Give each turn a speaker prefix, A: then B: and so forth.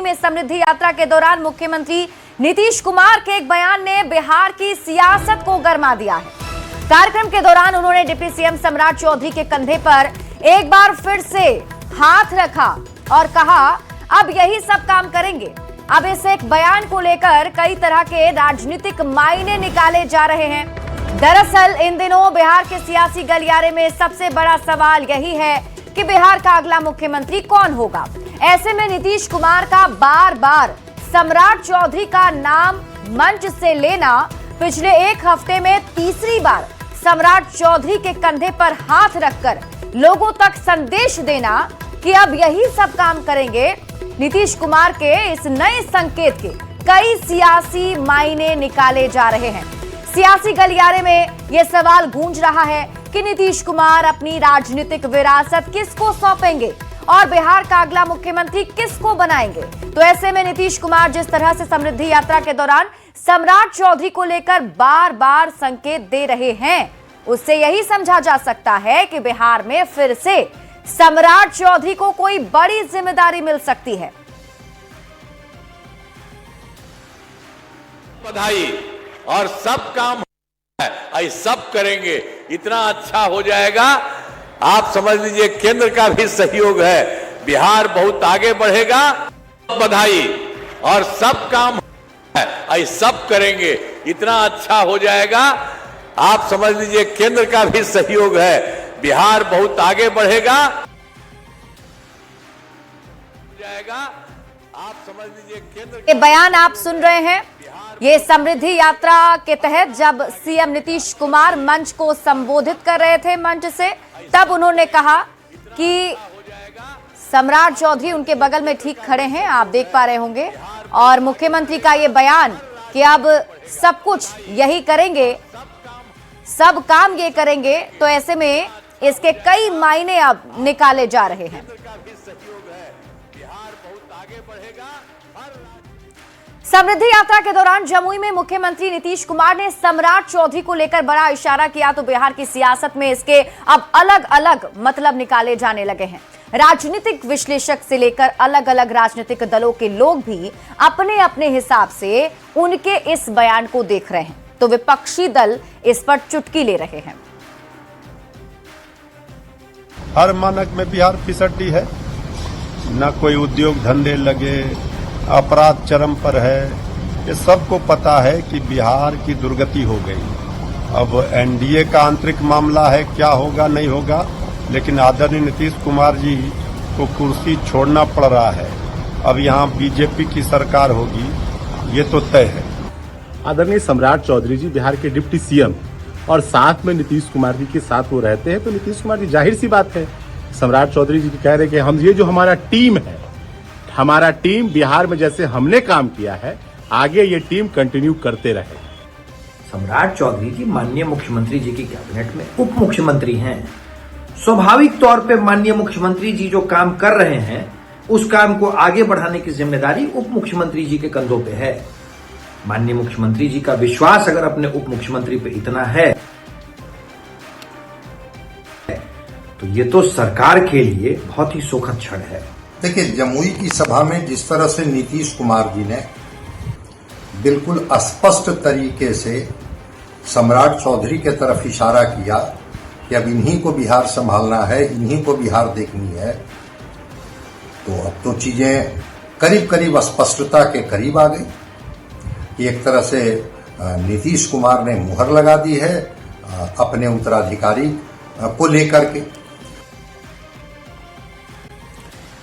A: में समृद्धि यात्रा के दौरान मुख्यमंत्री नीतीश कुमार के एक बयान ने बिहार की सियासत को गरमा दिया है। कार्यक्रम के दौरान उन्होंने डिप्टी सीएम सम्राट चौधरी के कंधे पर एक बार फिर से हाथ रखा और कहा, अब यही सब काम करेंगे। अब इस एक बयान को लेकर कई तरह के राजनीतिक मायने निकाले जा रहे हैं। दरअसल इन दिनों बिहार के सियासी गलियारे में सबसे बड़ा सवाल यही है कि बिहार का अगला मुख्यमंत्री कौन होगा। ऐसे में नीतीश कुमार का बार बार सम्राट चौधरी का नाम मंच से लेना, पिछले एक हफ्ते में तीसरी बार सम्राट चौधरी के कंधे पर हाथ रखकर लोगों तक संदेश देना कि अब यही सब काम करेंगे, नीतीश कुमार के इस नए संकेत के कई सियासी मायने निकाले जा रहे हैं। सियासी गलियारे में यह सवाल गूंज रहा है कि नीतीश कुमार अपनी राजनीतिक विरासत किसको सौंपेंगे और बिहार का अगला मुख्यमंत्री किसको बनाएंगे। तो ऐसे में नीतीश कुमार जिस तरह से समृद्धि यात्रा के दौरान सम्राट चौधरी को लेकर बार बार संकेत दे रहे हैं, उससे यही समझा जा सकता है कि बिहार में फिर से सम्राट चौधरी को कोई बड़ी जिम्मेदारी मिल सकती है।
B: बधाई और सब काम है, सब करेंगे, इतना अच्छा हो जाएगा। आप समझ लीजिए केंद्र का भी सहयोग है, बिहार बहुत आगे बढ़ेगा। बधाई और सब काम है, सब करेंगे, इतना अच्छा हो जाएगा। आप समझ लीजिए केंद्र का भी सहयोग है, बिहार बहुत आगे बढ़ेगा। आप समझ लीजिए केंद्र
A: ये बयान आप सुन रहे हैं, ये समृद्धि यात्रा के तहत जब सीएम नीतीश कुमार मंच को संबोधित कर रहे थे मंच से, तब उन्होंने कहा कि सम्राट चौधरी उनके बगल में ठीक खड़े हैं, आप देख पा रहे होंगे। और मुख्यमंत्री का ये बयान कि अब सब कुछ यही करेंगे, सब काम ये करेंगे, तो ऐसे में इसके कई मायने अब निकाले जा रहे हैं। समृद्धि यात्रा के दौरान जमुई में मुख्यमंत्री नीतीश कुमार ने सम्राट चौधरी को लेकर बड़ा इशारा किया, तो बिहार की सियासत में इसके अब अलग अलग मतलब निकाले जाने लगे हैं। राजनीतिक विश्लेषक से लेकर अलग अलग राजनीतिक दलों के लोग भी अपने अपने हिसाब से उनके इस बयान को देख रहे हैं, तो विपक्षी दल इस पर चुटकी ले रहे हैं।
C: हर मानक में बिहार फिसड्डी है, न कोई उद्योग धंधे लगे, अपराध चरम पर है। ये सबको पता है कि बिहार की दुर्गति हो गई। अब एनडीए का आंतरिक मामला है, क्या होगा नहीं होगा, लेकिन आदरणीय नीतीश कुमार जी को कुर्सी छोड़ना पड़ रहा है। अब यहाँ बीजेपी की सरकार होगी, ये तो तय है।
D: आदरणीय सम्राट चौधरी जी बिहार के डिप्टी सीएम और साथ में नीतीश कुमार जी के साथ वो रहते हैं, तो नीतीश कुमार जी जाहिर सी बात है सम्राट चौधरी जी कह रहे कि हम ये जो हमारा टीम है, हमारा टीम बिहार में जैसे हमने काम किया है, आगे ये टीम कंटिन्यू करते रहे।
E: सम्राट चौधरी जी माननीय मुख्यमंत्री जी की कैबिनेट में उप मुख्यमंत्री हैं। स्वाभाविक तौर पे माननीय मुख्यमंत्री जी जो काम कर रहे हैं, उस काम को आगे बढ़ाने की जिम्मेदारी उप मुख्यमंत्री जी के कंधों पे है। माननीय मुख्यमंत्री जी का विश्वास अगर अपने उप मुख्यमंत्री पे इतना है, तो ये तो सरकार के लिए बहुत ही सुखद क्षण है।
F: देखिए, जमुई की सभा में जिस तरह से नीतीश कुमार जी ने बिल्कुल स्पष्ट तरीके से सम्राट चौधरी के तरफ इशारा किया कि अब इन्हीं को बिहार संभालना है, इन्हीं को बिहार देखनी है, तो अब तो चीजें करीब करीब स्पष्टता के करीब आ गई। एक तरह से नीतीश कुमार ने मुहर लगा दी है अपने उत्तराधिकारी को लेकर के।